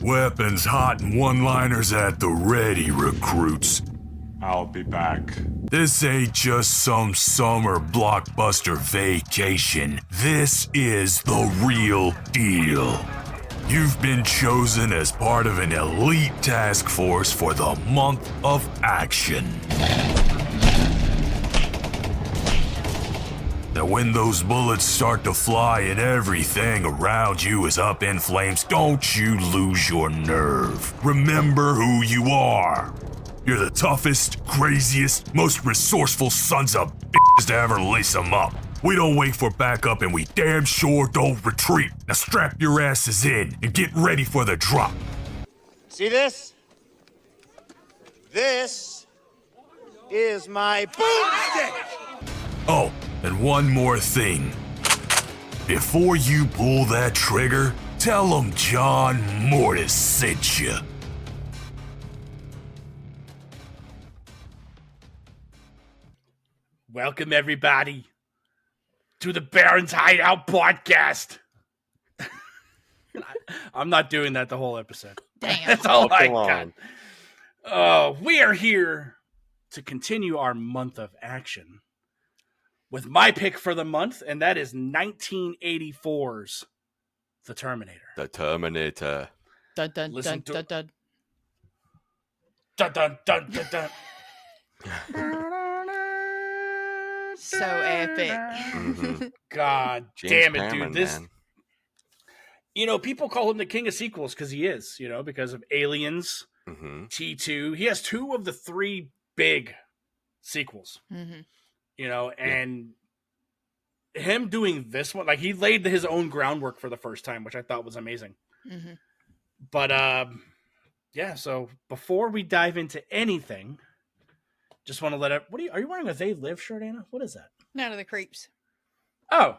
Weapons hot and one-liners at the ready, recruits. I'll be back. This ain't just some summer blockbuster vacation. This is the real deal. You've been chosen as part of an elite task force for the month of action. Now when those bullets start to fly and everything around you is up in flames, don't you lose your nerve. Remember who you are. You're the toughest, craziest, most resourceful sons of bitches to ever lace them up. We don't wait for backup and we damn sure don't retreat. Now strap your asses in and get ready for the drop. See this? This is my boomstick! Oh, and one more thing. Before you pull that trigger, tell them John Mortis sent you. Welcome, everybody, to the Baron's Hideout podcast. I'm not doing that the whole episode. Damn. That's all I got. We are here to continue our month of action with my pick for the month, and that is 1984's The Terminator. The Terminator. Dun dun Listen dun dun Dun, dun. dun, dun, dun, dun. So epic. Mm-hmm. God James damn it, Cameron, dude. This, man. you know, people call him the king of sequels because he is, you know, because of Aliens, Mm-hmm. T2. He has 2 of the 3 big sequels, Mhm. you know, and him doing this one, like he laid his own groundwork for the first time, which I thought was amazing. Mhm. But yeah, so before we dive into anything, just want to let it. Are you wearing a They Live shirt, Anna? What is that? None of the creeps. Oh,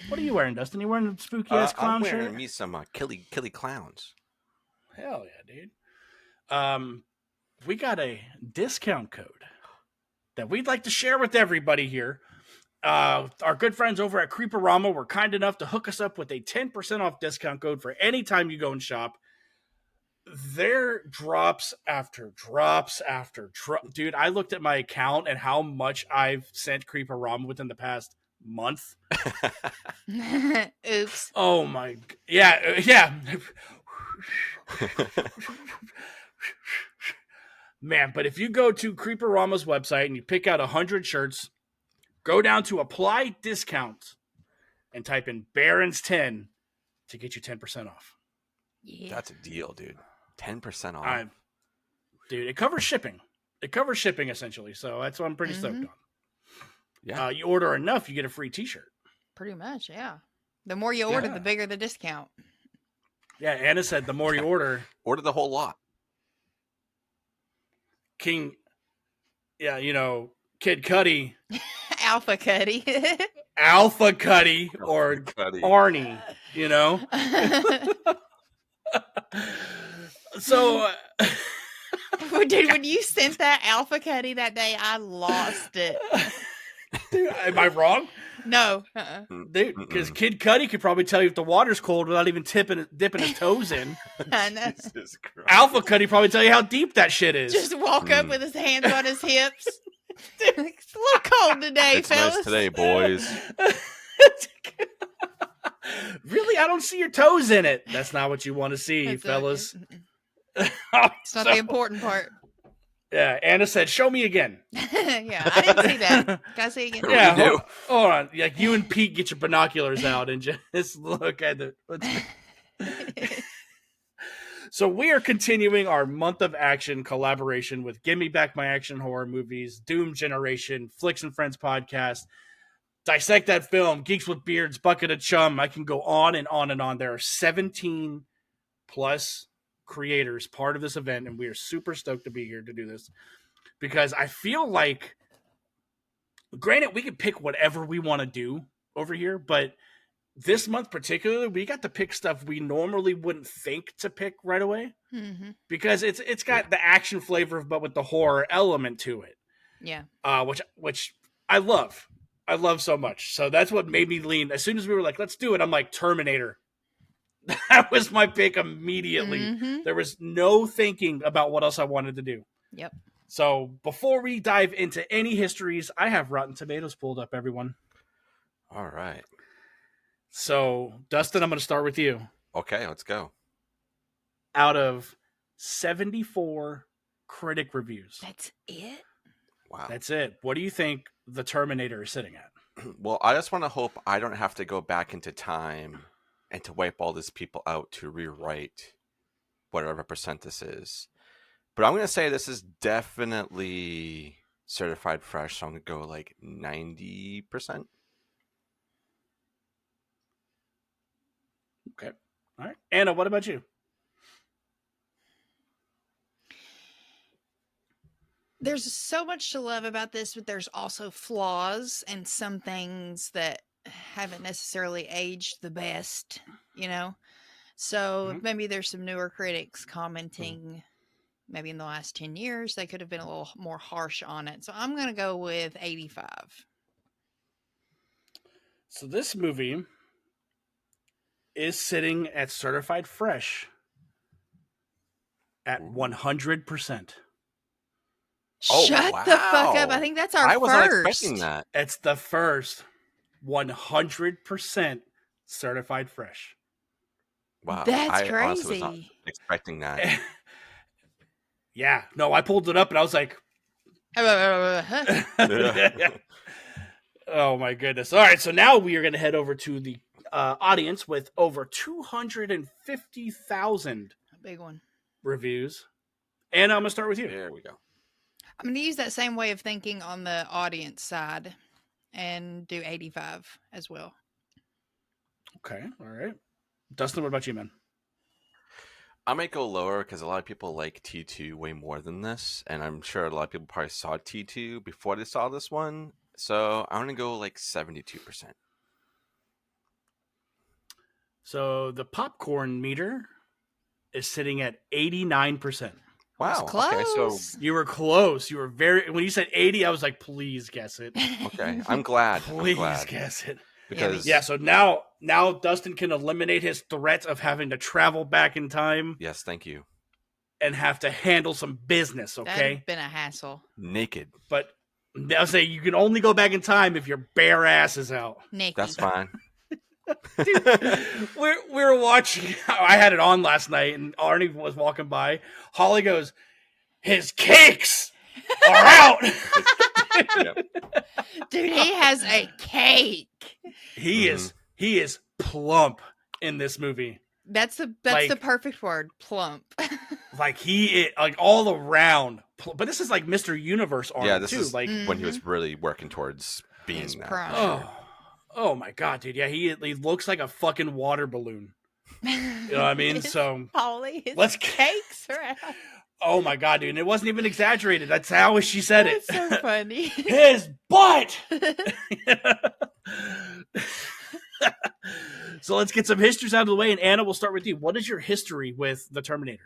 what are you wearing, Dustin? You wearing a spooky ass clown I'm wearing shirt? me some killy clowns. Hell yeah, dude. We got a discount code that we'd like to share with everybody here. Our good friends over at Creeperama were kind enough to hook us up with a 10% off discount code for any time you go and shop. There drops after drops after drop. Dude, I looked at my account and how much I've sent Creeperama within the past month. Oops. Oh my, yeah. Man, but if you go to Creeperama's website and you pick out 100 shirts, go down to apply discount and type in Barons 10 to get you 10% off. Yeah. That's a deal, dude. 10% off. Dude, it covers shipping. It covers shipping essentially, so that's what I'm pretty stoked on. Yeah. You order enough, you get a free t-shirt. Pretty much, yeah. The more you order, Yeah. the bigger the discount. Yeah, Anna said the more you order, Order the whole lot. King, yeah, you know, Kid Cudi, Alpha Cuddy. Alpha Cudi, or Cuddy. Arnie, you know? So, Dude, when you sent that Alpha Cuddy that day, I lost it. dude, am I wrong? No. Dude, because Kid Cudi could probably tell you if the water's cold without even dipping his toes in. I know. Jesus Christ. Alpha Cudi probably tell you how deep that shit is. Just walk up with his hands on his hips. It's a little cold today, It's fellas. nice today, boys. Really? I don't see your toes in it. That's not what you want to see, That's fellas. It's not the important part. Yeah, Anna said, show me again. Yeah, I didn't see that. Can I see again? Yeah, do. hold on. Like you and Pete get your binoculars out and just look at the. So we are continuing our month of action collaboration with Gimme Back My Action Horror Movies, Doom Generation, Flicks and Friends podcast, Dissect That Film, Geeks with Beards, Bucket of Chum. I can go on and on and on. There are 17 plus creators part of this event, and we are super stoked to be here to do this because I feel like, granted, we can pick whatever we want to do over here, but this month particularly, we got to pick stuff we normally wouldn't think to pick right away because it's got the action flavor, but with the horror element to it. Yeah. Which I love. I love so much. So that's what made me lean. As soon as we were like, let's do it, I'm like, Terminator. That was my pick immediately. Mhm. There was no thinking about what else I wanted to do. Yep. So before we dive into any histories, I have Rotten Tomatoes pulled up, everyone. All right. So, Dustin, I'm going to start with you. Okay, let's go. Out of 74 critic reviews. That's it? Wow. That's it. What do you think the Terminator is sitting at? Well, I just want to hope I don't have to go back into time and to wipe all these people out to rewrite whatever percent this is. But I'm going to say this is definitely certified fresh. So I'm going to go like 90%. Okay. All right. Anna, what about you? There's so much to love about this, but there's also flaws and some things that haven't necessarily aged the best, you know? So maybe there's some newer critics commenting maybe in the last 10 years, they could have been a little more harsh on it. So I'm going to go with 85. So this movie is sitting at certified fresh at 100%. Oh, Shut the fuck up. wow. I think that's our I wasn't first. expecting that. It's the first 100% certified fresh. Wow. That's I honestly was not crazy. expecting that. Yeah. No, I pulled it up and I was like, oh my goodness. All right. So now we are going to head over to the audience with over 250,000 Big one. reviews. And I'm going to start with you. There we go. I'm going to use that same way of thinking on the audience side and do 85 as well. Okay. All right. Dustin, what about you, man? I might go lower because a lot of people like T2 way more than this. And I'm sure a lot of people probably saw T2 before they saw this one. So I'm going to go like 72%. So the popcorn meter is sitting at 89%. Wow. Close. Okay, so You were close. You were when you said 80, I was like, please guess it. okay, I'm glad. I'm Please glad guess it. because Yeah, so now Dustin can eliminate his threat of having to travel back in time yes, thank you. and have to handle some business, That'd okay? have been a hassle. Naked. But I'll say you can only go back in time if your bare ass is out. Nikki. That's fine. We were watching. I had it on last night, and Arnie was walking by. Holly goes, "His cakes are out." Yep. Dude, he has a cake. He is plump in this movie. That's the Like- perfect word, plump. Like like all around. But this is like Mr. Universe Arnold Yeah, this too. is Like, when he was really working towards being His that. prime. oh my god, dude. Yeah, he looks like a fucking water balloon. You know what I mean? So Polly, his let's- cakes are out. oh my god, dude. And it wasn't even exaggerated. That's how she said it. That's so funny. His butt. So let's get some histories out of the way, and Anna, we'll start with you. What is your history with the Terminator?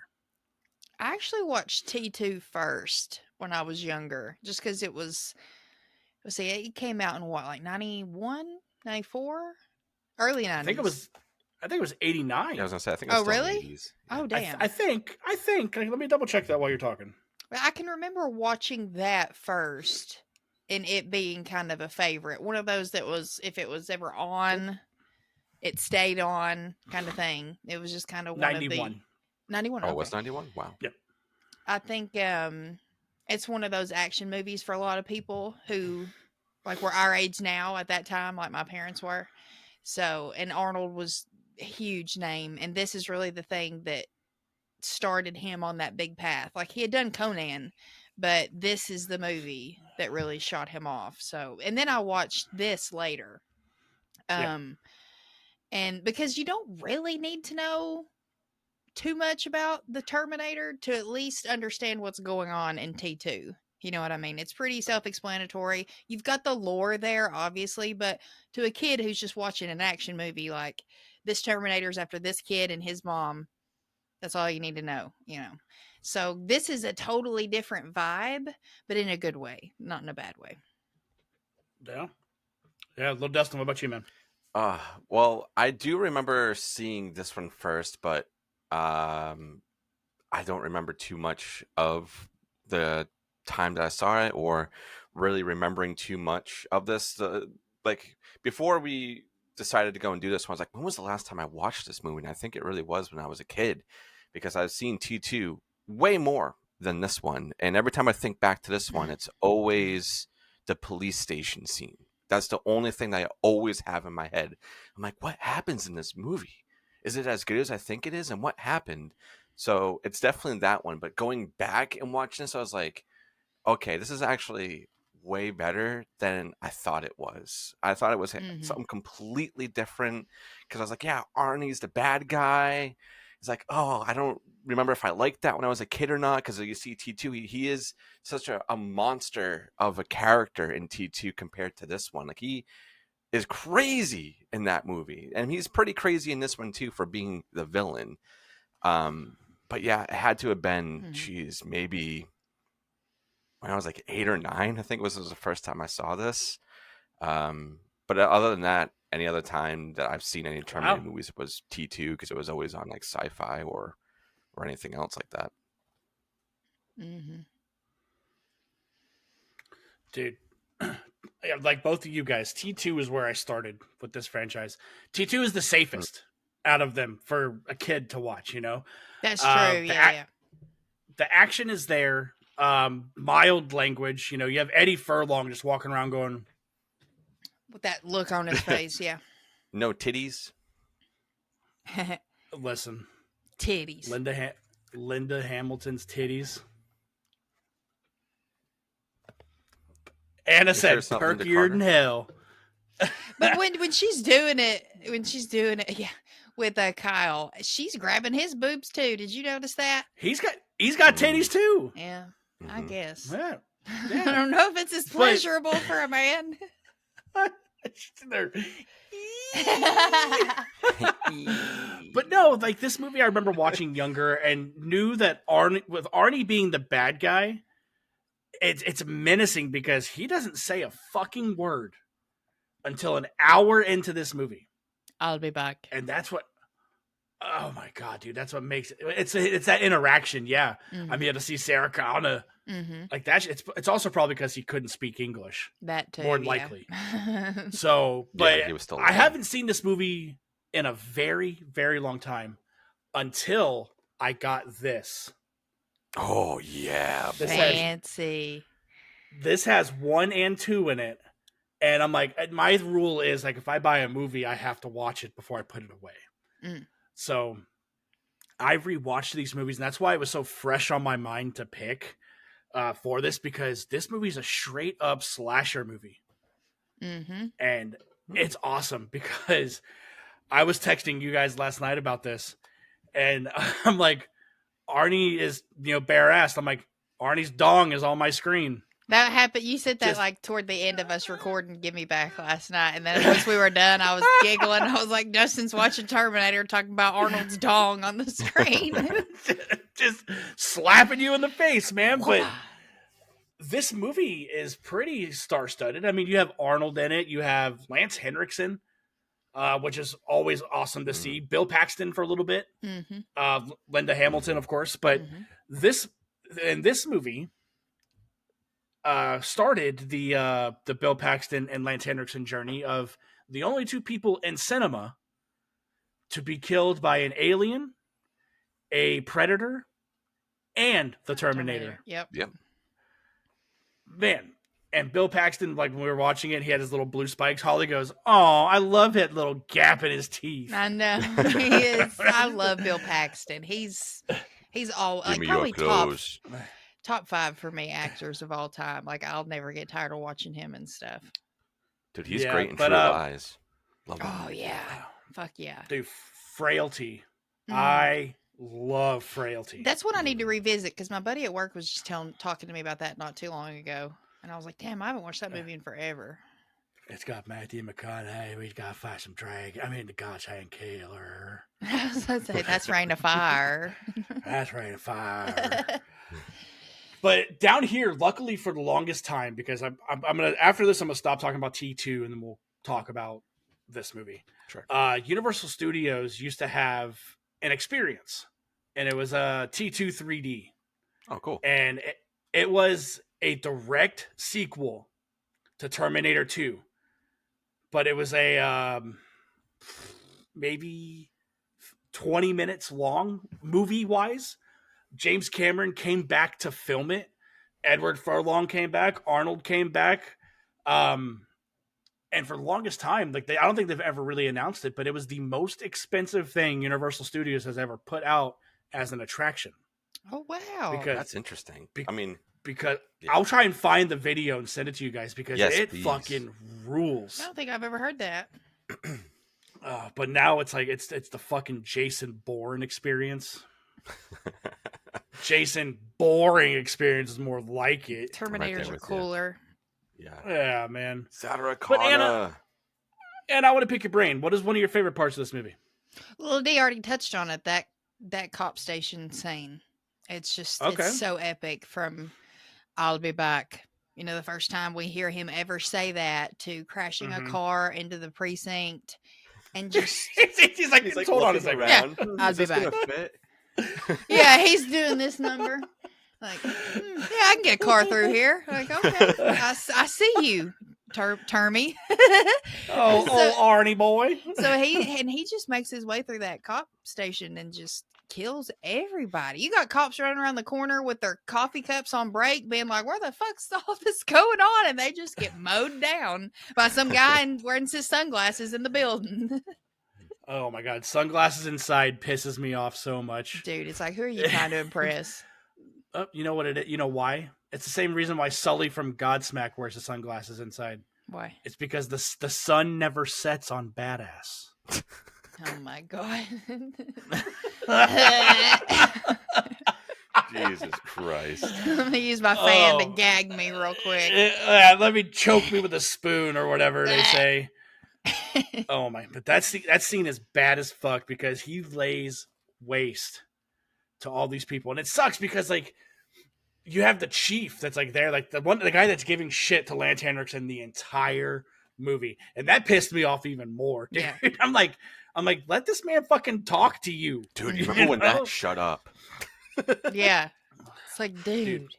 I actually watched T2 first when I was younger, just because it was, let's see, it came out in what, like 91, 94? Early 90s. I think it was 89. Yeah, I was gonna say I think Oh, it's still in the really? 80s. Oh, damn. I think. Let me double check that while you're talking. I can remember watching that first and it being kind of a favorite. One of those that was, if it was ever on, it stayed on kind of thing. It was just kind of one 91. of the... 91? Oh, Okay. it was 91? Wow. I think it's one of those action movies for a lot of people who, like, were our age now at that time, like my parents were. So, and Arnold was a huge name, and this is really the thing that started him on that big path. Like, he had done Conan, but this is the movie that really shot him off. So, and then I watched this later. Yeah. And because you don't really need to know too much about the Terminator to at least understand what's going on in T2. You know what I mean? It's pretty self-explanatory. You've got the lore there, obviously, but to a kid who's just watching an action movie, like, this Terminator's after this kid and his mom, that's all you need to know, you know? So this is a totally different vibe, but in a good way, not in a bad way. Yeah. Yeah, little Dustin, what about you, man? Well, I do remember seeing this one first, but I don't remember too much of the time that I saw it, or really remembering too much of this. Like before we decided to go and do this one, I was like, when was the last time I watched this movie? And I think it really was when I was a kid, because I've seen T2 way more than this one. And every time I think back to this one, it's always the police station scene. That's the only thing that I always have in my head. I'm like, what happens in this movie? Is it as good as I think it is? And what happened? So it's definitely that one. But going back and watching this, I was like, okay, this is actually way better than I thought it was. I thought it was something completely different, because I was like, yeah, Arnie's the bad guy. It's like, oh, I don't remember if I liked that when I was a kid or not, because you see T2, he is such a monster of a character in T2 compared to this one. Like, he is crazy in that movie, and he's pretty crazy in this one too for being the villain. But yeah, it had to have been, geez, maybe when I was like 8 or 9, I think was the first time I saw this. But other than that, any other time that I've seen any Terminator movies, it was T2, because it was always on like Sci-Fi or anything else like that. Dude, like both of you guys, T2 is where I started with this franchise. T2 is the safest out of them for a kid to watch, you know? That's true. Yeah. The action is there. Mild language, you know, you have Eddie Furlong just walking around going, With that look on his face, yeah. No titties. Listen, Titties. Linda Hamilton's titties. Anna said, perkier than hell. But when she's doing it, yeah, with Kyle, she's grabbing his boobs too. Did you notice that? He's got titties too. Yeah, I guess. Yeah. I don't know if it's as pleasurable for a man. But no, like this movie I remember watching younger and knew that Arnie being the bad guy, it's menacing because he doesn't say a fucking word until an hour into this movie. I'll be back. And that's what, oh my God, dude, that's what makes it. It's that interaction. Yeah. I'm here to see Sarah Connor. Like that. It's also probably because he couldn't speak English. That too. More than likely. So, but he was still I haven't seen this movie in a very, very long time until I got this. Oh yeah. Fancy. This has 1 and 2 in it. And I'm like, my rule is like, if I buy a movie, I have to watch it before I put it away. So I rewatched these movies, and that's why it was so fresh on my mind to pick for this, because this movie is a straight up slasher movie. And it's awesome because I was texting you guys last night about this, and I'm like, Arnie is, bare assed. I'm like, Arnie's dong is on my screen. That happened. You said that like toward the end of us recording Give Me Back last night. And then once we were done, I was giggling. I was like, Justin's watching Terminator talking about Arnold's dong on the screen. Just slapping you in the face, man. But this movie is pretty star-studded. I mean, you have Arnold in it. You have Lance Henriksen, which is always awesome to see. Bill Paxton for a little bit. Linda Hamilton, of course. But this movie started the Bill Paxton and Lance Henriksen journey of the only 2 people in cinema to be killed by an alien, a predator, and the Terminator. Yep. Man, and Bill Paxton, like when we were watching it, he had his little blue spikes. Holly goes, "Oh, I love that little gap in his teeth." I know he is. I love Bill Paxton. He's all like probably top 5 for me actors of all time. Like, I'll never get tired of watching him and stuff. Dude, he's great in True Lies. Love him. Oh yeah, fuck yeah. Dude, Frailty. I love Frailty. That's what I need to revisit, because my buddy at work was just talking to me about that not too long ago, and I was like, damn, I haven't watched that movie in forever. It's got Matthew McConaughey. We gotta fight some drag. I mean, the God's Hand Killer. I was gonna say, that's Rain of Fire. That's Rain of Fire. But down here, luckily for the longest time, because I'm gonna, after this, I'm gonna stop talking about T2, and then we'll talk about this movie. Sure. Universal Studios used to have an experience, and it was a T2 3D. Oh, cool. And it was a direct sequel to Terminator 2. But it was a maybe 20 minutes long movie-wise. James Cameron came back to film it. Edward Furlong came back. Arnold came back. And for the longest time, like I don't think they've ever really announced it, but it was the most expensive thing Universal Studios has ever put out as an attraction. Oh wow, Because That's interesting. because Yeah. I'll try and find the video and send it to you guys because Yes, it please. fucking rules. I don't think I've ever heard that. But now it's like it's the fucking Jason Bourne experience. Jason Boring experience is more like it. Terminators there are with you. cooler. Yeah. Yeah, man. Sarah But Anna- Connor. And I want to pick your brain. What is one of your favorite parts of this movie? Well, they already touched on it. That cop station scene. It's just Okay. it's so epic. From "I'll be back." You know, the first time we hear him ever say that to crashing a Mhm. car into the precinct, and just He's like, hold on a looking second. around. I'll Is be this gonna back. fit? yeah, he's doing this number. Like, yeah, I can get a car through here. Like, okay, I see you, Termy. Oh, So- Arnie boy. So he just makes his way through that cop station and just kills everybody. You got cops running around the corner with their coffee cups on break, being like, "Where the fuck's all this going on?" And they just get mowed down by some guy wearing his sunglasses in the building. Oh my god, sunglasses inside pisses me off so much. Dude, it's like, who are you trying to impress? Oh, you know what it is? You know why? It's the same reason why Sully from Godsmack wears the sunglasses inside. Why? It's because the sun never sets on badass. Oh my god. Jesus Christ. Let me use my fan to Oh. gag me real quick. Let me choke me with a spoon or whatever they say. Oh my! But that scene is bad as fuck because he lays waste to all these people, and it sucks because like you have the chief that's like there, like the guy that's giving shit to Lance Henriksen the entire movie, and that pissed me off even more. Dude. Yeah. I'm like, let this man fucking talk to you, Dude, you remember when know? that shut up? Yeah. It's like, dude.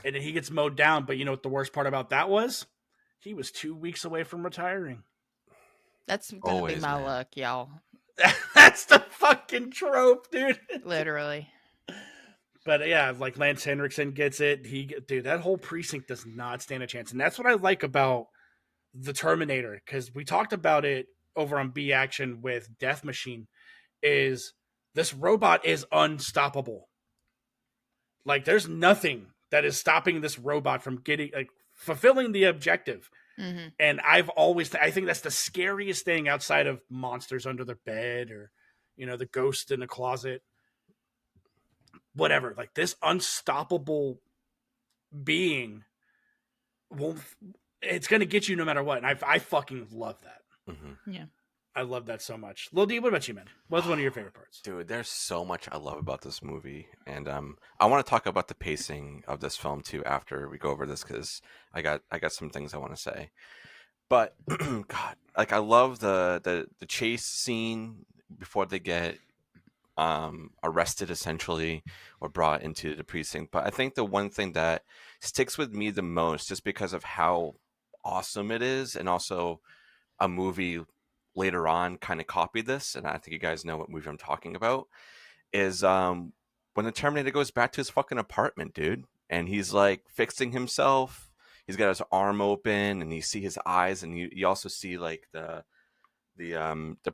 And then he gets mowed down. But you know what the worst part about that was? He was 2 weeks away from retiring. That's gonna Always, be my man. luck, y'all. That's the fucking trope, dude. Literally. But yeah, like Lance Henriksen gets it. Dude, that whole precinct does not stand a chance. And that's what I like about the Terminator, because we talked about it over on B Action with Death Machine, is this robot is unstoppable. Like there's nothing that is stopping this robot from fulfilling the objective. Hmm. And I think that's the scariest thing outside of monsters under their bed or, you know, the ghost in the closet. Whatever. Like this unstoppable being it's going to get you no matter what. And I fucking love that. Mm-hmm. Yeah. I love that so much. Lil D, what about you, man? What's one of your favorite parts? Dude, there's so much I love about this movie, and I want to talk about the pacing of this film too after we go over this because I got some things I want to say. But God, like I love the chase scene before they get arrested essentially or brought into the precinct. But I think the one thing that sticks with me the most, just because of how awesome it is, and also a movie later on kind of copied this, and I think you guys know what movie I'm talking about, is when the Terminator goes back to his fucking apartment, dude, and he's like fixing himself. He's got his arm open, and you see his eyes, and you also see like the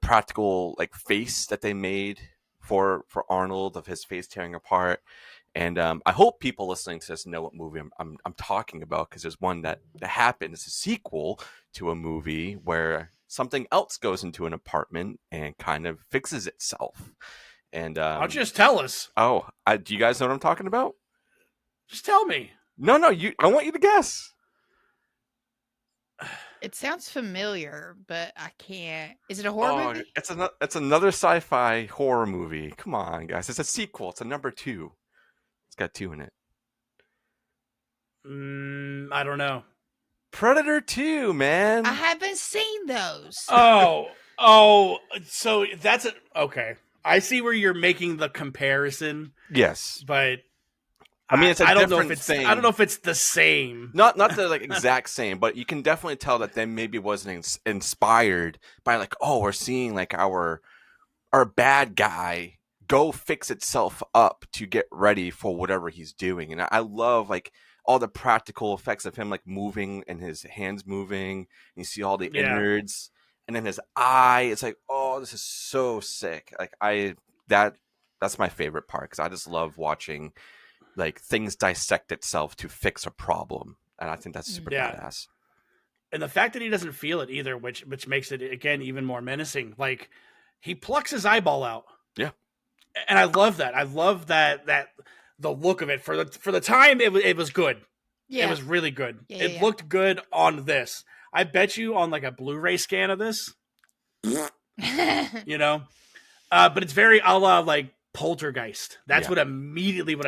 practical like face that they made for Arnold of his face tearing apart. And I hope people listening to this know what movie I'm talking about, because there's one that happened. It's a sequel to a movie where something else goes into an apartment and kind of fixes itself. And Why don't you just tell us? Do you guys know what I'm talking about? Just tell me. No, I want you to guess. It sounds familiar, but I can't. Is it a horror movie? It's another sci-fi horror movie. Come on, guys. It's a sequel. It's a number 2. It's got 2 in it. I don't know. Predator 2, man. I haven't seen those. So that's okay. I see where you're making the comparison, Yes. but I mean, it's a I don't know if different it's thing. I don't know if it's the same. Not the like exact same, but you can definitely tell that they maybe wasn't inspired by like, oh, we're seeing like our bad guy go fix itself up to get ready for whatever he's doing. And I love like all the practical effects of him like moving and his hands moving, and you see all the innards, and then his eye. It's like, oh, this is so sick. Like that's my favorite part, because I just love watching like things dissect itself to fix a problem, and I think that's super badass. And the fact that he doesn't feel it either, which makes it again even more menacing. Like he plucks his eyeball out. Yeah, and I love that. I love that the look of it for the time. It was good. Yeah. It was really good. Yeah, it looked good on this. I bet you on like a Blu-ray scan of this, you know, but it's very a la like Poltergeist. That's what I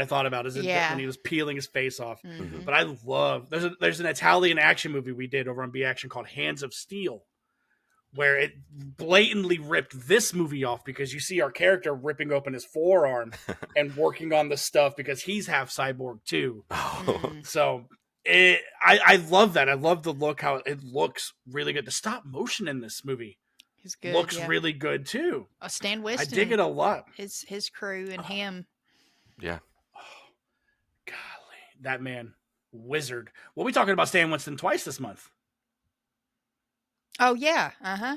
thought about is when he was peeling his face off. Mm-hmm. But I love there's an Italian action movie we did over on B Action called Hands of Steel, where it blatantly ripped this movie off, because you see our character ripping open his forearm and working on the stuff because he's half cyborg too. So I love that. I love the look, how it looks really good. The stop motion in this movie He's good, looks really good too. Stan Winston, I dig it a lot. His crew and him. Yeah. Golly, that man, wizard. We'll be talking about Stan Winston twice this month. Oh yeah, uh-huh.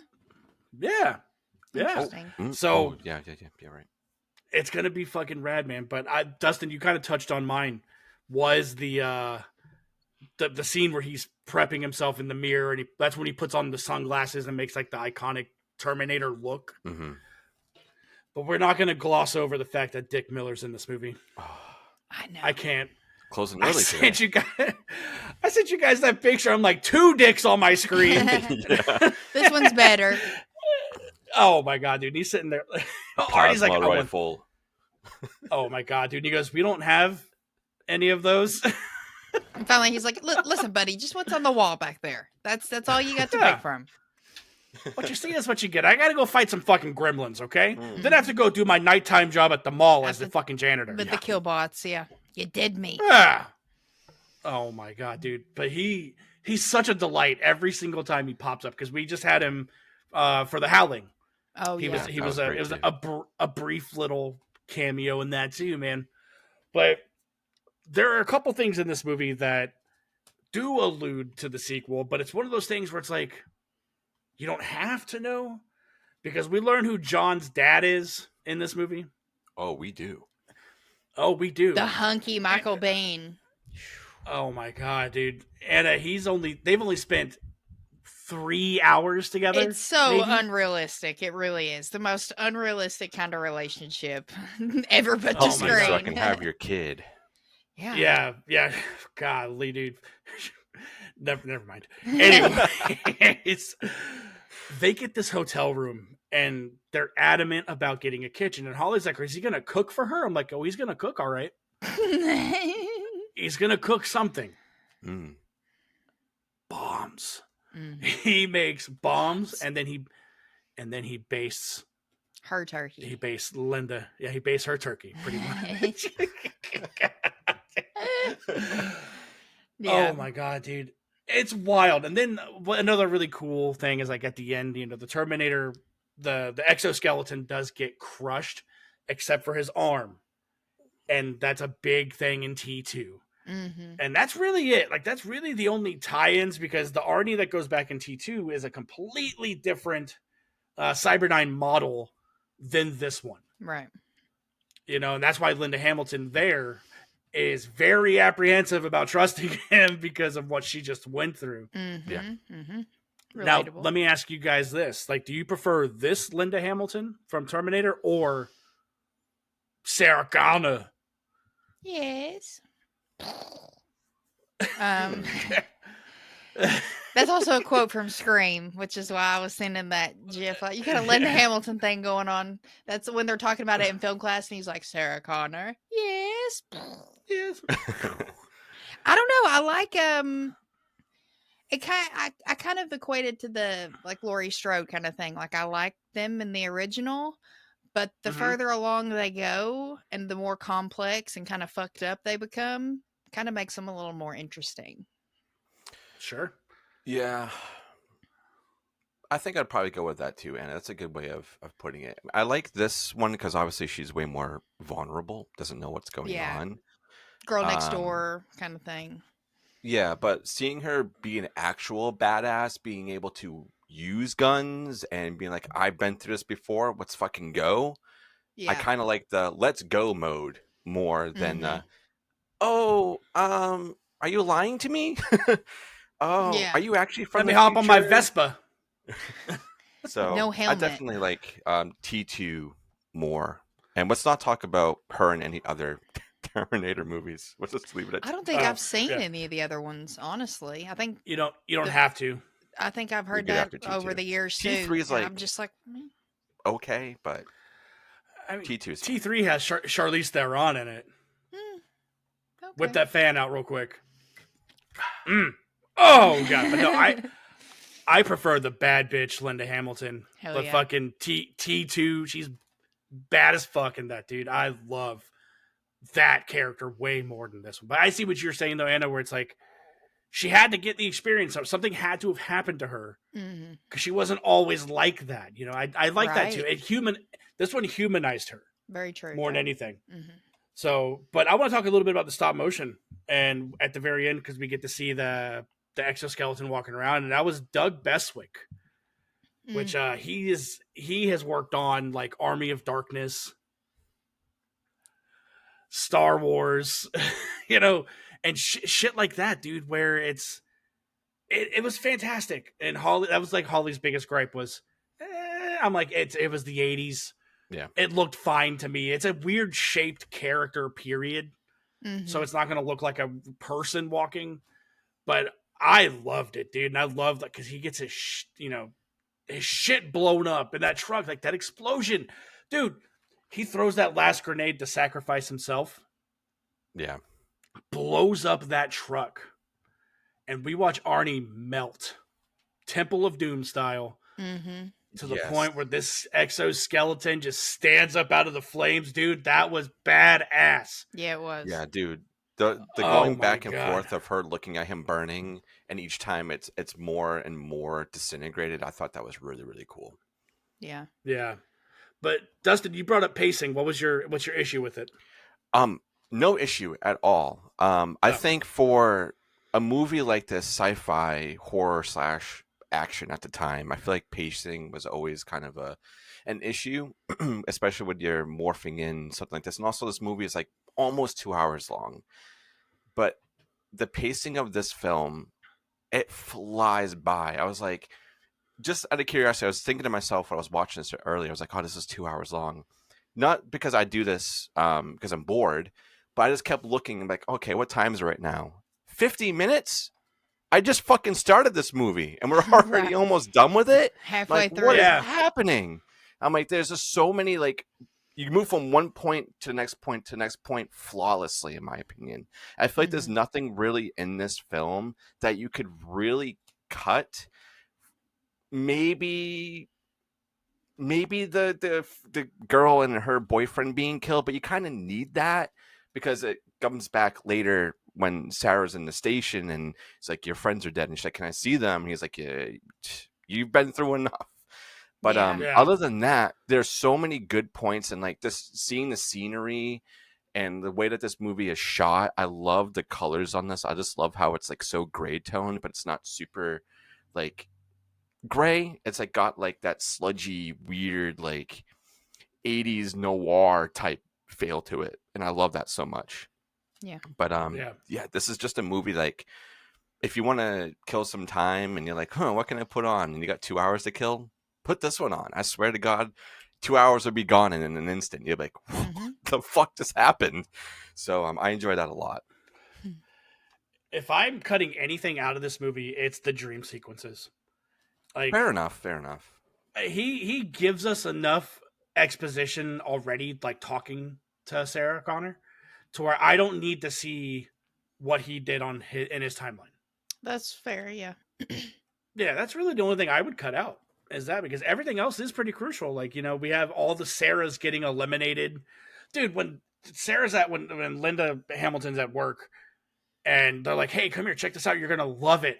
Yeah. So yeah, right. It's gonna be fucking rad, man. But Dustin, you kind of touched on mine. Was the scene where he's prepping himself in the mirror, and that's when he puts on the sunglasses and makes like the iconic Terminator look. Mm-hmm. But we're not gonna gloss over the fact that Dick Miller's in this movie. I know. I can't. Closing early today. I sent you guys that picture. I'm like 2 dicks on my screen. This one's better. Oh my god, dude! He's sitting there. Artie's like, rifle. Oh my god, dude! And he goes, "We don't have any of those." And finally, he's like, "Listen, buddy, just what's on the wall back there. That's all you got to pick from. What you see is what you get. I gotta go fight some fucking gremlins, okay? Then I have to go do my nighttime job at the mall as the fucking janitor. But the killbots, yeah, you did me. Oh my god, dude! But he's such a delight every single time he pops up, because we just had him for The Howling. Oh yeah, It was a brief little cameo in that too, man. But there are a couple things in this movie that do allude to the sequel, but it's one of those things where it's like, you don't have to know, because we learn who John's dad is in this movie. Oh, we do. The hunky Michael Biehn. Oh my god, dude! And they've only spent 3 hours together. It's so maybe? unrealistic. It really is the most unrealistic kind of relationship ever put to Oh, screen. so I can have your kid. Yeah. Golly, dude. Never mind. Anyways, they get this hotel room and they're adamant about getting a kitchen. And Holly's like, "Is he gonna cook for her?" I'm like, "Oh, he's gonna cook, all right. He's gonna cook something." Bombs. He makes bombs, and then he bastes her turkey. He bastes Linda. Yeah, he bastes her turkey pretty much. Yeah. Oh my god, dude. It's wild. And then another really cool thing is, like, at the end, the Terminator, the exoskeleton does get crushed, except for his arm. And that's a big thing in T2. Mm-hmm. And that's really it. Like, that's really the only tie-ins, because the Arnie that goes back in T2 is a completely different Cyberdyne model than this one. Right. And that's why Linda Hamilton there is very apprehensive about trusting him because of what she just went through. Mm-hmm. Yeah. Mm-hmm. Now, let me ask you guys this. Like, do you prefer this Linda Hamilton from Terminator or Sarah Connor? Yes. That's also a quote from Scream, which is why I was sending that GIF. Like, you got a Linda Hamilton thing going on. That's when they're talking about it in film class, and he's like, "Sarah Connor." Yes. Yes. I don't know. I like I kind of equated to the like Laurie Strode kind of thing. Like I like them in the original, but the Mhm. further along they go and the more complex and kind of fucked up they become, kind of makes them a little more interesting. Sure. Yeah. I think I'd probably go with that too, Anna. That's a good way of putting it. I like this one because obviously she's way more vulnerable, doesn't know what's going Yeah. on. Girl next Um, door kind of thing. Yeah, but seeing her be an actual badass, being able to use guns and being like, I've been through this before, let's fucking go. I Yeah. kind of like the let's go mode more than Mhm. are you lying to me? Oh, Yeah. are you actually Let from me the hop on my future? Vespa. So No I helmet. definitely like T2 more. And let's not talk about her in any other Terminator movies. Let's just leave it at I don't think Oh, I've seen yeah. any of the other ones, honestly. You don't The- have to. I think I've you're heard good that after over T2. the years T3 too. is And I'm like just like, okay, but I mean, T2 is fine. T3 has Charlize Theron in it. okay. Whip that fan out real quick. Oh god, but no, I prefer the bad bitch Linda Hamilton. Hell The yeah. fucking T2. She's bad as fuck in that, dude. I love that character way more than this one. But I see what you're saying though, Anna, where it's like she had to get the experience. Something had to have happened to her Mhm. because she wasn't always like that. You know, I like that too. Right. This one humanized her Very true. more than anything. Mhm. So, but I want to talk a little bit about the stop motion, and at the very end because we get to see the exoskeleton walking around, and that was Doug Beswick, which he has worked on like Army of Darkness, Star Wars, you know, and shit like that, dude. Where it was fantastic, and Holly, that was like Holly's biggest gripe was, I'm like it was the '80s. Yeah. It looked fine to me. It's a weird shaped character, period. Mhm. So it's not going to look like a person walking. But I loved it, dude, and I loved that because he gets his his shit blown up in that truck, like that explosion, dude. He throws that last grenade to sacrifice himself, Yeah. blows up that truck, and we watch Arnie melt, Temple of Doom style, Mhm. to the Yes. point where this exoskeleton just stands up out of the flames, dude. That was badass. Yeah, it was. Yeah, dude. The Oh going my back and God. forth of her looking at him burning, and each time it's more and more disintegrated. I thought that was really, really cool. Yeah. Yeah. But Dustin, you brought up pacing. What's your issue with it? No issue at all. I Oh. think for a movie like this, sci-fi horror slash action at the time, I feel like pacing was always kind of an issue, especially when you're morphing in something like this. And also, this movie is like almost 2 hours long, but the pacing of this film, it flies by. I was like, just out of curiosity, I was thinking to myself when I was watching this earlier, I was like, oh, this is 2 hours long. Not because I do this because I'm bored, but I just kept looking and like, okay, what time is it right now? 50 minutes? I just fucking started this movie and we're already Right. almost done with it. Halfway Like, through. what is Yeah. happening? I'm like, there's just so many, like, you move from one point to the next point to the next point flawlessly, in my opinion. I feel like there's nothing really in this film that you could really cut. Maybe the girl and her boyfriend being killed, but you kind of need that because it comes back later when Sarah's in the station and it's like, your friends are dead, and she's like, can I see them? And he's like, yeah, you've been through enough. But Yeah. Yeah. other than that, there's so many good points, and like this, seeing the scenery and the way that this movie is shot, I love the colors on this. I just love how it's like so gray toned, but it's not super like gray. It's like got like that sludgy, weird, like 80s noir type feel to it, and I love that so much. Yeah. But Yeah. this is just a movie like, if you want to kill some time and you're like, what can I put on? And you got 2 hours to kill, put this one on. I swear to God, 2 hours would be gone in an instant. You're like, what the fuck just happened? So I enjoy that a lot. If I'm cutting anything out of this movie, it's the dream sequences. Like, Fair enough. he gives us enough exposition already, like talking to Sarah Connor, to where I don't need to see what he did in his timeline. That's fair. Yeah. Yeah, that's really the only thing I would cut out is that, because everything else is pretty crucial. Like, we have all the Sarahs getting eliminated. Dude, when when Linda Hamilton's at work and they're like, hey, come here, check this out. You're going to love it.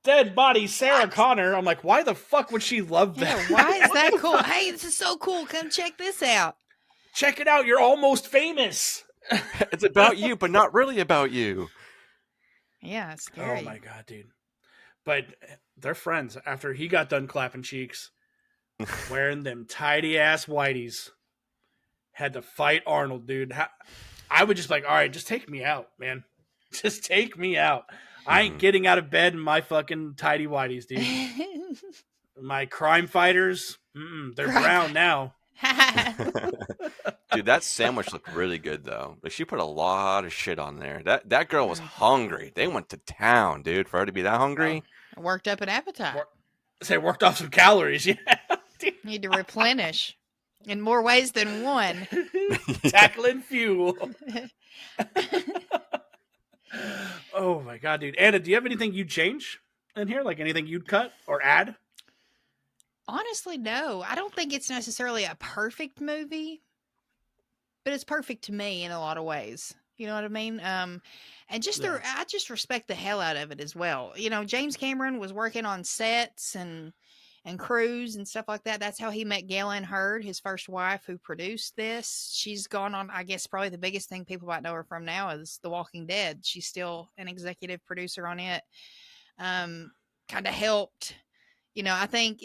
Dead body Sarah Connor. I'm like, why the fuck would she love that? Yeah, why is that cool? Hey, this is so cool. Come check this out. Check it out. You're almost famous. It's about you, but not really about you. Yeah, it's scary. Oh my God, dude. But they're friends after he got done clapping cheeks, wearing them tidy ass whiteys. Had to fight Arnold, dude. I would just be like, all right, just take me out, man. Just take me out. I ain't getting out of bed in my fucking tidy whities, dude. My crime fighters, they're brown now. Dude, that sandwich looked really good though. Like, she put a lot of shit on there. That girl was hungry. They went to town, dude. For her to be that hungry, Worked up an appetite. Worked off some calories. Yeah, Need to replenish in more ways than one. tackling fuel. Oh my God, dude. Anna, do you have anything you'd change in here? Like anything you'd cut or add? Honestly, no. I don't think it's necessarily a perfect movie, but it's perfect to me in a lot of ways. You know what I mean? And just I just respect the hell out of it as well. James Cameron was working on sets and crews and stuff like that. That's how he met Galen Hurd, his first wife, who produced this. She's gone on, I guess, probably the biggest thing people might know her from now is The Walking Dead. She's still an executive producer on it. Kind of helped. I think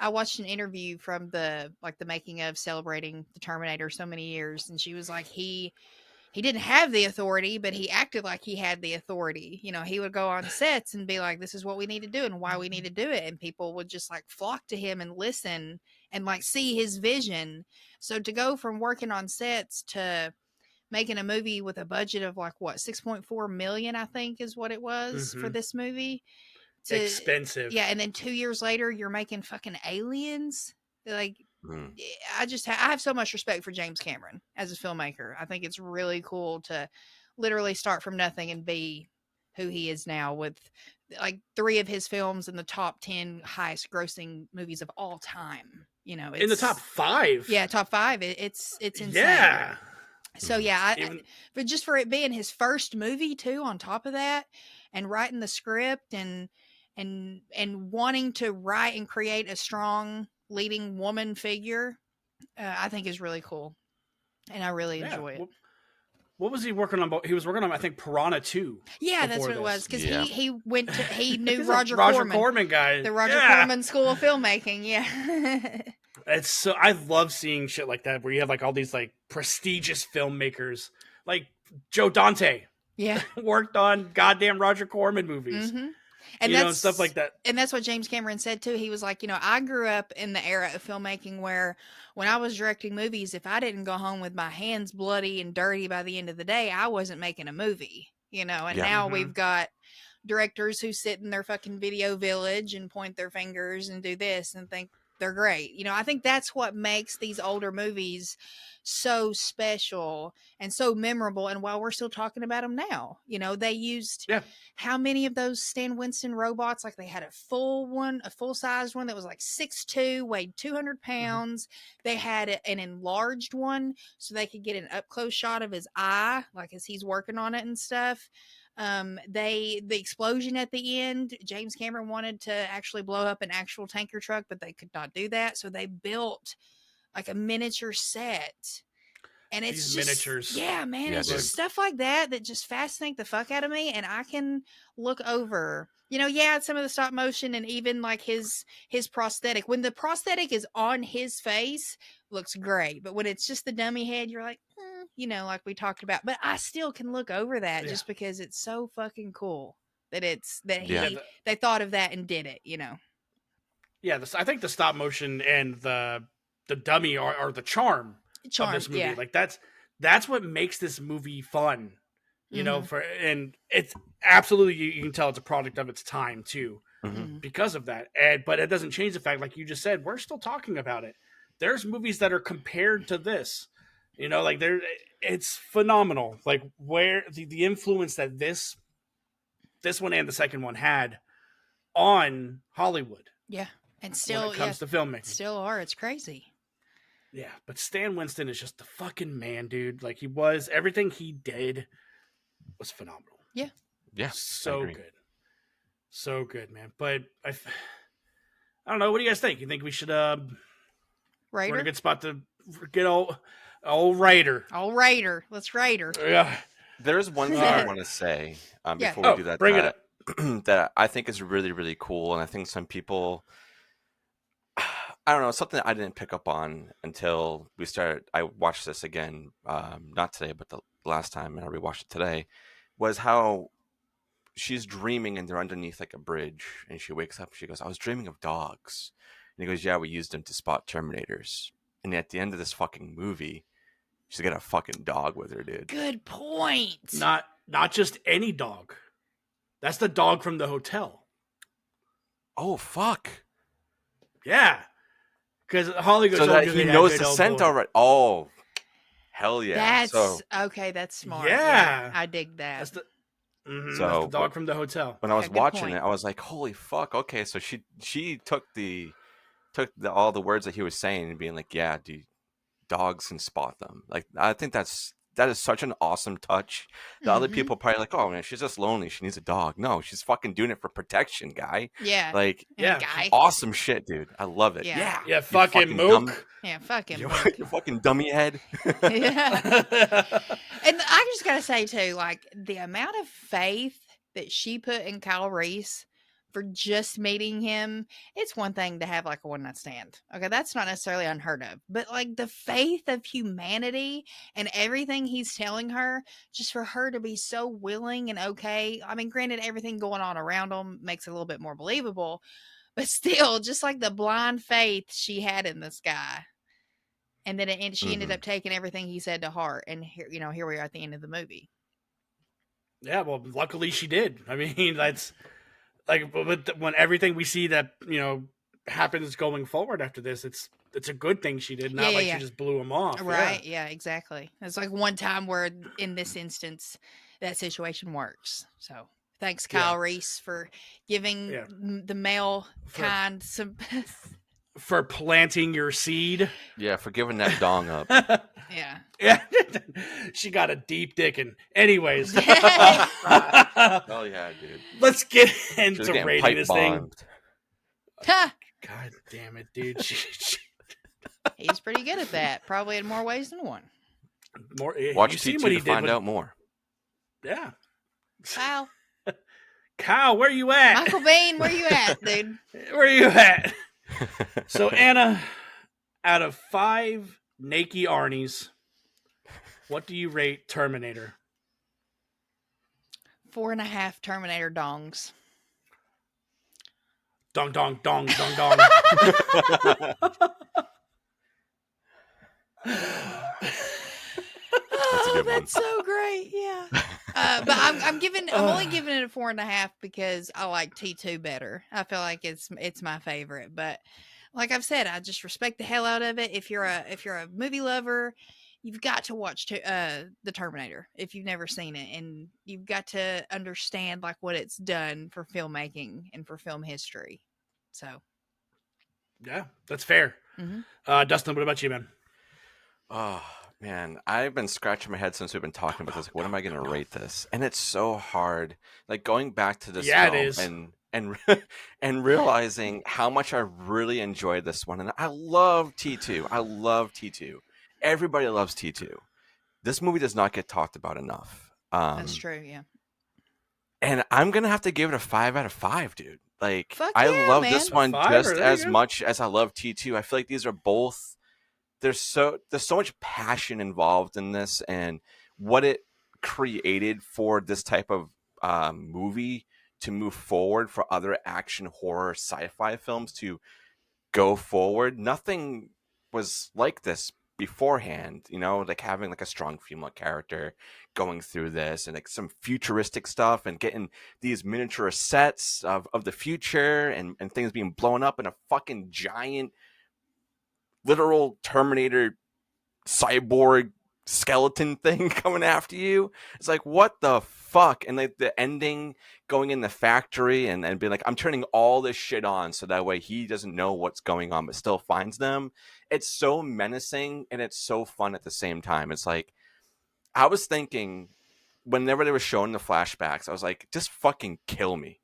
I watched an interview from the making of celebrating the Terminator so many years, and she was like, he didn't have the authority, but he acted like he had the authority. He would go on sets and be like, this is what we need to do and why we need to do it. And people would just flock to him and listen and see his vision. So to go from working on sets to making a movie with a budget of 6.4 million, I think is what it was for this movie. Expensive. Yeah. And then 2 years later, you're making fucking Aliens. I have so much respect for James Cameron as a filmmaker. I think it's really cool to literally start from nothing and be who he is now, with 3 of his films in the top 10 highest grossing movies of all time. In the top 5. Yeah, top 5. It's insane. Yeah. So yeah, but just for it being his first movie too, on top of that, and writing the script and wanting to write and create a strong leading woman figure, I think is really cool, and I really enjoy it. What was he working on? He was working on, I think, Piranha 2. Yeah, that's what it was, because he knew He's Roger Corman guy, the Roger Corman School of Filmmaking. Yeah. It's so, I love seeing shit like that where you have all these prestigious filmmakers like Joe Dante. Yeah, worked on goddamn Roger Corman movies. Mm-hmm. And that's stuff like that. And that's what James Cameron said too. He was like, I grew up in the era of filmmaking where when I was directing movies, if I didn't go home with my hands bloody and dirty by the end of the day, I wasn't making a movie, and now we've got directors who sit in their fucking video village and point their fingers and do this and think they're great. I think that's what makes these older movies so special and so memorable. And while we're still talking about them now, they used how many of those Stan Winston robots? They had a full-sized one that was 6'2", weighed 200 pounds. They had an enlarged one so they could get an up-close shot of his eye, as he's working on it and stuff. The explosion at the end, James Cameron wanted to actually blow up an actual tanker truck, but they could not do that. So they built a miniature set, and it's these just miniatures. Yeah, man. It's just stuff like that just fascinate the fuck out of me. And I can look over, some of the stop motion and even his prosthetic, when the prosthetic is on his face, looks great. But when it's just the dummy head, you're like, like we talked about, but I still can look over that just because it's so fucking cool that they thought of that and did it, Yeah, I think the stop motion and the dummy are the charm of this movie. Yeah. That's what makes this movie fun, and it's absolutely, you can tell it's a product of its time too, because of that. But it doesn't change the fact, like you just said, we're still talking about it. There's movies that are compared to this. It's phenomenal. Where the influence that this this one and the second one had on Hollywood. Yeah. And still, when it comes to filmmaking. Still are. It's crazy. Yeah, but Stan Winston is just the fucking man, dude. Like, he was, everything he did was phenomenal. Yeah. Yeah. So good. So good, man. But I don't know. What do you guys think? You think we should, we're in a Raider? good spot to get old Raider. Oh, Raider. Let's Raider. Yeah. There's one thing I want to say Yeah. before we do that. Bring it up. That I think is really, really cool. And I think some people, I don't know, something that I didn't pick up on until we started. I watched this again, not today, but the last time, and I rewatched it today, was how she's dreaming and they're underneath like a bridge. And she wakes up and she goes, I was dreaming of dogs. And he goes, yeah, we used them to spot Terminators. And at the end of this fucking movie, she's got a fucking dog with her, dude. Good point. Not just any dog. That's the dog from the hotel. Oh, fuck. Yeah. Because Holly goes, So "Oh, that do he they knows have the good old scent boy?" already. Oh, hell yeah. That's So okay. That's smart. Yeah. I dig that. That's the, that's So, the dog from the hotel. when I was Okay, good watching point. it, I was like, holy fuck. Okay, so she took all the words that he was saying and being like, yeah, dude, dogs can spot them. Like, I think that is such an awesome touch. The other Mhm. people probably like, oh man, she's just lonely. She needs a dog. No, she's fucking doing it for protection, guy. Yeah. Like, And yeah. Guy. awesome shit, dude. I love it. Yeah. Yeah. Yeah, You fucking dumb- mook. Yeah. Fucking. You fucking dummy head. Yeah. And I just gotta say too, like the amount of faith that she put in Kyle Reese for just meeting him, it's one thing to have like a one night stand. Okay, that's not necessarily unheard of. But like the faith of humanity and everything he's telling her, just for her to be so willing and okay. I mean, granted, everything going on around him makes it a little bit more believable, but still, just like the blind faith she had in this guy. And then she ended up taking everything he said to heart. And here we are at the end of the movie. Yeah, well, luckily she did. I mean, that's like, but when everything we see that happens going forward after this, it's a good thing she did, not she just blew him off. Right? Yeah, exactly. It's like one time where, in this instance, that situation works. So thanks, Kyle Reese, for giving the male kind some. For planting your seed. Yeah, for giving that dong up. Yeah. Yeah. She got a deep dickin'. Anyways. Hell yeah, dude. Let's get She was into getting rating pipe this thing. bombed. God damn it, dude. He's pretty good at that. Probably in more ways than one. Watch you seen T2 what he to did find with- out more. Yeah. Wow. Kyle, where you at? Michael Bean, where you at, dude? Where you at? So, Anna, out of 5 Nakey Arnies, what do you rate Terminator? 4.5 Terminator dongs. Dong, dong, dong, dong, dong. That's a good one. That's so great, yeah. But I'm only giving it a 4.5 because I like T2 better. I feel like it's my favorite. But like I've said, I just respect the hell out of it. If you're a movie lover, you've got to watch the Terminator if you've never seen it, and you've got to understand like what it's done for filmmaking and for film history. So, Yeah, that's fair. Mhm. Dustin, what about you, man? Oh man, I've been scratching my head since we've been talking about this. Like, what am I going to rate this? And it's so hard. Like going back to this Yeah, it film is. and realizing how much I really enjoyed this one. And I love T2. I love T2. Everybody loves T2. This movie does not get talked about enough. that's true, yeah. And I'm going to have to give it a 5 out of 5, dude. Like, Fuck I yeah, love man. this one 5, just there you as go. much as I love T2. I feel like these are both, there's so much passion involved in this, and what it created for this type of movie to move forward, for other action, horror, sci-fi films to go forward. Nothing was like this beforehand, like having like a strong female character going through this, and like some futuristic stuff, and getting these miniature sets of the future, and things being blown up, and a fucking giant literal Terminator cyborg skeleton thing coming after you. It's like, what the fuck fuck. And like the ending going in the factory and being like, I'm turning all this shit on so that way he doesn't know what's going on but still finds them. It's so menacing and it's so fun at the same time. It's like, I was thinking whenever they were showing the flashbacks, I was like, just fucking kill me.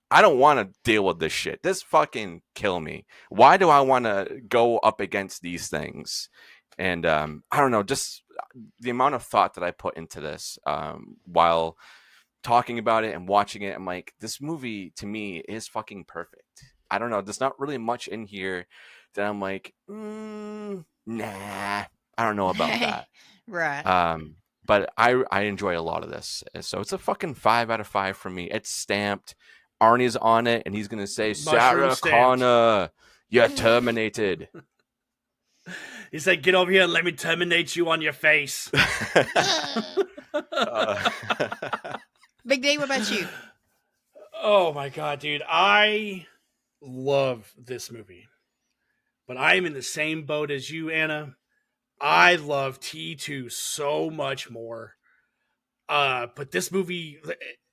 I don't want to deal with this shit. Just fucking kill me. Why do I want to go up against these things? And I don't know, just the amount of thought that I put into this while talking about it and watching it. I'm like, this movie to me is fucking perfect. I don't know. There's not really much in here that I'm like, nah, I don't know about that. Right. But I enjoy a lot of this. So it's a fucking 5 out of 5 for me. It's stamped. Arnie's on it, and he's going to say, Mushroom Sarah stamped. Connor, you're terminated. He said, get over here and let me terminate you on your face. Big D, what about you? Oh my God, dude. I love this movie. But I'm in the same boat as you, Anna. I love T2 so much more. But this movie,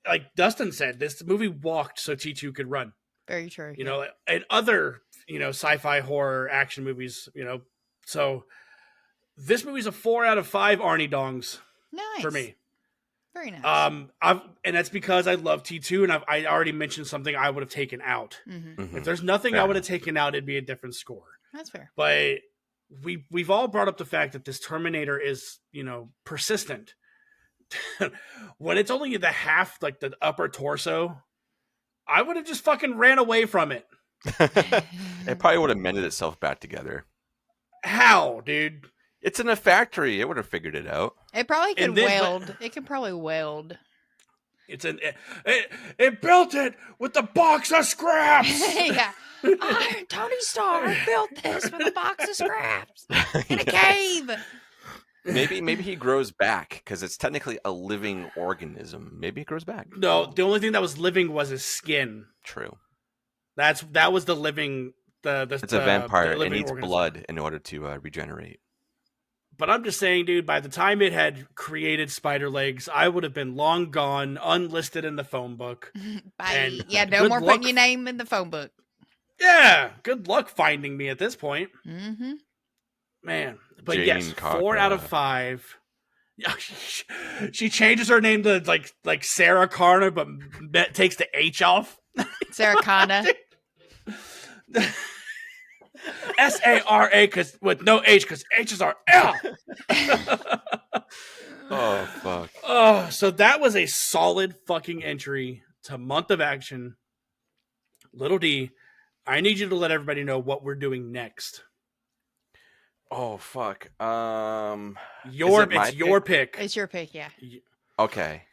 like Dustin said, this movie walked so T2 could run. Very true. You know, and other, sci-fi horror action movies, So this movie's a 4 out of 5 Arnie dongs Nice. for me. Very nice. And that's because I love T2, and I already mentioned something I would have taken out. Mm-hmm. If there's nothing Fair I would have taken out, it'd be a different score. That's fair. But we've all brought up the fact that this Terminator is, persistent. When it's only the half, like the upper torso, I would have just fucking ran away from it. It probably would have mended itself back together. How, dude? It's in a factory. It would have figured it out. It probably could And then- weld. It could probably weld. It built it with the box of scraps. Yeah. Tony Stark built this with a box of scraps in a cave. Maybe he grows back because it's technically a living organism. Maybe it grows back. No, the only thing that was living was his skin. True. That was the living. It's a vampire. the It living needs organism. blood in order to regenerate. But I'm just saying, dude, by the time it had created spider legs, I would have been long gone, unlisted in the phone book. Bye. And Yeah, no good more luck- putting your name in the phone book. Yeah, good luck finding me at this point. Mm-hmm. Man. But Jane yes, 4 out of Cocker. 5. She changes her name to like Sarah Connor, but takes the H off. Sarah Connor. SARA with no H because H's are L. Oh, fuck. Oh, so that was a solid fucking entry to Month of Action. Little D, I need you to let everybody know what we're doing next. Oh, fuck. It's my your pick. It's your pick, yeah. Okay.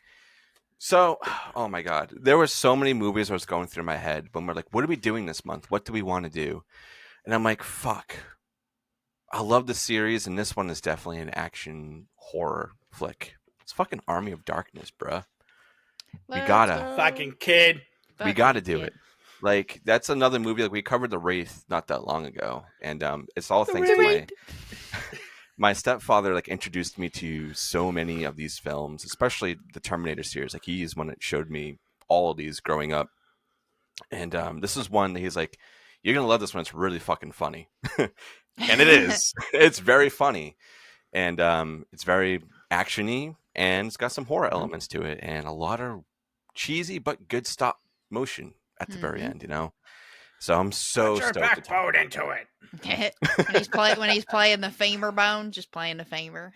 So, oh my God. There were so many movies I was going through my head when we're like, what are we doing this month? What do we want to do? And I'm like, fuck. I love the series, and this one is definitely an action horror flick. It's fucking Army of Darkness, bruh. Let's gotta. go. Fucking kid. We gotta do it. Like, that's another movie. Like, we covered The Wraith not that long ago, and it's all thanks to my stepfather. Like, introduced me to so many of these films, especially the Terminator series. Like, he's one that showed me all of these growing up, and this is one that he's like, "You're gonna love this one. It's really fucking funny," and it is. It's very funny, and it's very actiony, and it's got some horror elements to it, and a lot of cheesy but good stop motion at the very end, So I'm so Put your stoked to talk backbone about into it. when he's playing the femur bone, just playing the femur.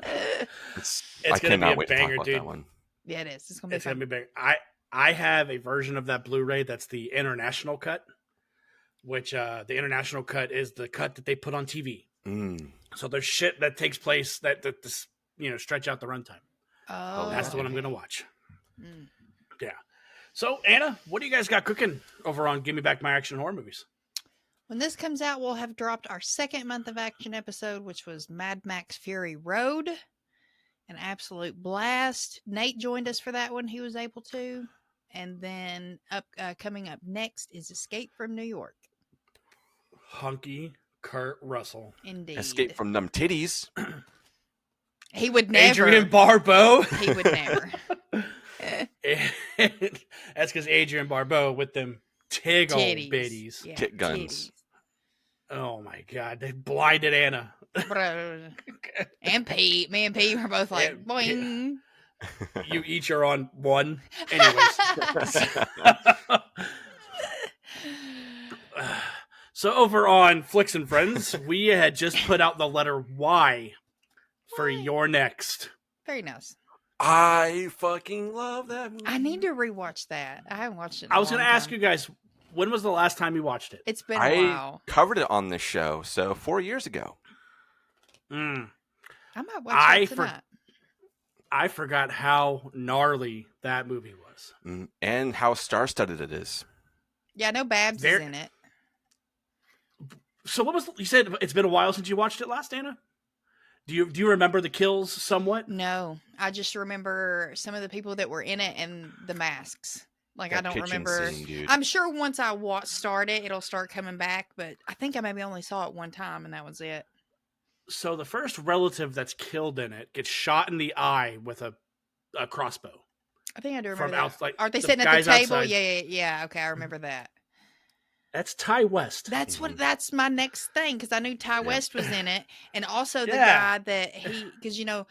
It's I gonna be cannot a wait to banger, talk about dude. that one. Yeah, it is. It's gonna be It's fun. gonna be big. I have a version of that Blu-ray that's the international cut, which the international cut is the cut that they put on TV. Mm. So there's shit that takes place that stretch out the runtime. Oh, That's the one I'm gonna watch. Mm. Yeah. So Anna, what do you guys got cooking over on Give Me Back My Action Horror Movies? When this comes out, we'll have dropped our second Month of Action episode, which was Mad Max Fury Road. An absolute blast. Nate joined us for that one. He was able to. And then coming up next is Escape from New York. Hunky Kurt Russell. Indeed. Escape from them titties. He would never. Adrian Barbeau. He would never. That's because Adrian Barbeau with them tig old Titties. bitties. Yeah, Tit guns. Oh my God, they blinded Anna. Titties. Bro. And Pete. Me and Pete were both like, And- boing. You each are on one. Anyways. So over on Flicks and Friends, we had just put out the letter Y for your next. Very nice. I fucking love that movie. I need to rewatch that. I haven't watched it. I was going to ask you guys, when was the last time you watched it? It's been a I while. covered it on this show, so 4 years ago. Mm. I might watch it tonight. I forgot how gnarly that movie was. And how star-studded it is. Yeah, I know Babs is in it. So what was you said? It's been a while since you watched it last, Anna. Do you remember the kills somewhat? No, I just remember some of the people that were in it and the masks. Like That I don't kitchen remember. scene, dude. I'm sure once I start it, it'll start coming back. But I think I maybe only saw it one time, and that was it. So the first relative that's killed in it gets shot in the eye with a crossbow. I think I do remember From that. outside, Aren't they the sitting at the guys table? outside. Yeah. Okay, I remember that. That's Ty West. That's that's my next thing because I knew Ty West was in it, and also the Yeah. guy that because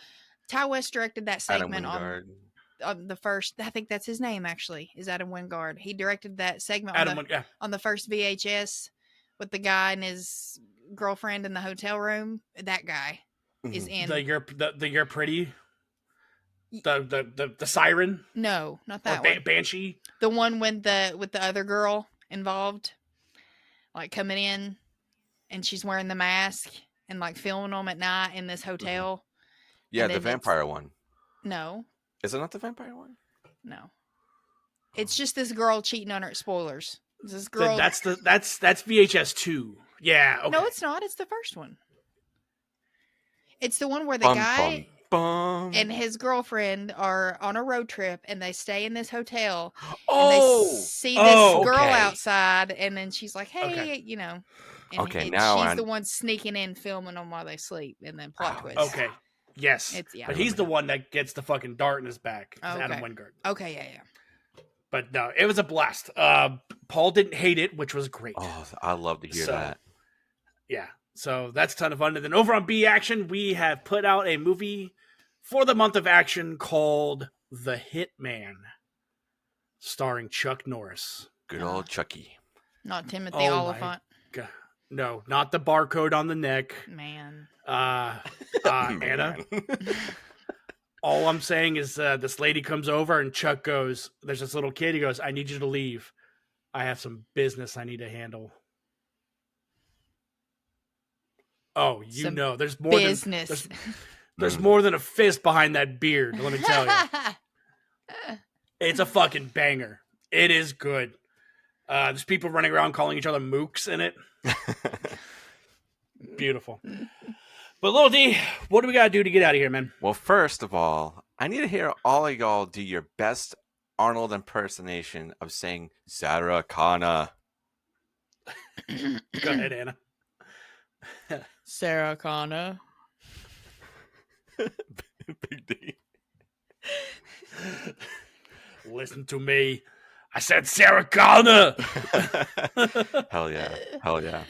Ty West directed that Adam segment Wingard. on the first. I think that's his name actually is Adam Wingard. He directed that segment Yeah. on the first VHS with the guy and his girlfriend in the hotel room. That guy is in You're pretty. The siren. no, not that Or one. Banshee. The one with the other girl involved, like coming in, and she's wearing the mask and like filming them at night in this hotel. Yeah, And the then vampire one. No, Is it not the vampire one? no, it's just this girl cheating on her. Spoilers. This girl. That's VHS 2. Yeah. Okay. No, it's not. It's the first one. It's the one where the Bum, guy bum, bum. and his girlfriend are on a road trip and they stay in this hotel. Oh! And they see this girl okay. outside, and then she's like, "Hey, Okay. And Okay, now she's I- the one sneaking in, filming them while they sleep, and then plot twist. Okay. Yes. Yeah. But he's the one that gets the fucking dart in his back. It's Okay. Adam Wingard. Okay, yeah. But no, it was a blast. Paul didn't hate it, which was great. Oh, I love to hear that. Yeah. So that's a ton of fun. And then over on B Action, we have put out a movie for the month of action called The Hitman, starring Chuck Norris. Good old Chucky. Not Timothy Oh my Oliphant. God. No, not the barcode on the neck. Man. Anna. All I'm saying is this lady comes over and Chuck goes, there's this little kid. He goes, I need you to leave. I have some business I need to handle. Oh, Some there's more business. there's more than a fist behind that beard. Let me tell you, it's a fucking banger. It is good. There's people running around calling each other mooks in it. Beautiful. But Lil D, what do we gotta do to get out of here, man? Well, first of all, I need to hear all of y'all do your best Arnold impersonation of saying Sarah Connor. Go ahead, Anna. Sarah Connor. Big D. Listen to me. I said Sarah Connor. Hell yeah. Hell yeah.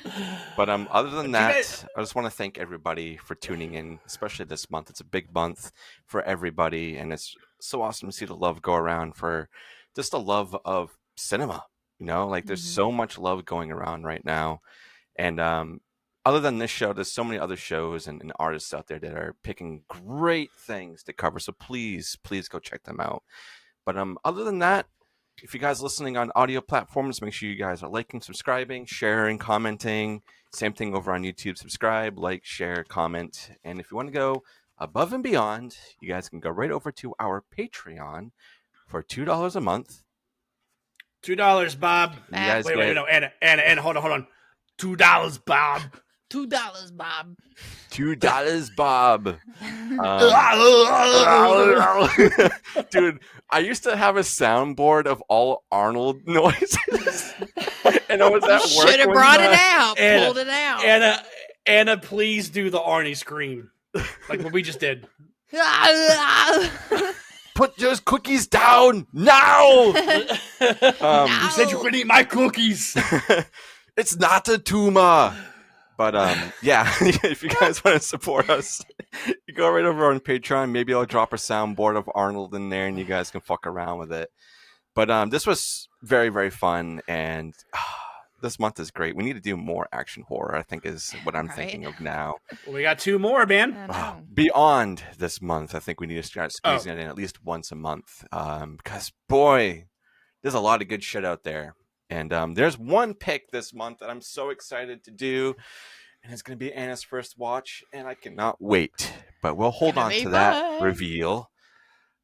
But other than You that, guys- I just want to thank everybody for tuning in, especially this month. It's a big month for everybody, and it's so awesome to see the love go around for just the love of cinema. Like there's so much love going around right now. And other than this show, there's so many other shows and artists out there that are picking great things to cover. So please go check them out. But other than that, if you guys are listening on audio platforms, make sure you guys are liking, subscribing, sharing, commenting. Same thing over on YouTube. Subscribe, like, share, comment. And if you want to go above and beyond, you guys can go right over to our Patreon for $2 a month. $2, Bob. You guys Wait, get no, Anna, hold on. $2, Bob. $2, Bob. $2, Bob. Dude, I used to have a soundboard of all Arnold noises. And I was at work. Should have one brought it time. out. Anna, Pulled it out. Anna, please do the Arnie scream. Like what we just did. Put those cookies down now. You said you couldn't eat my cookies. It's not a tumor. But yeah, if you guys want to support us, you go right over on Patreon. Maybe I'll drop a soundboard of Arnold in there, and you guys can fuck around with it. But this was very, very fun, and this month is great. We need to do more action horror, I think, is what I'm thinking of now. Well, we got 2 more, man. Beyond this month, I think we need to start squeezing it in at least once a month. Because, boy, there's a lot of good shit out there. And there's one pick this month that I'm so excited to do. And it's going to be Anna's first watch. And I cannot wait. But we'll hold on to that reveal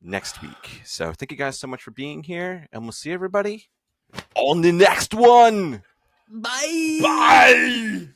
next week. So thank you guys so much for being here. And we'll see everybody on the next one. Bye. Bye.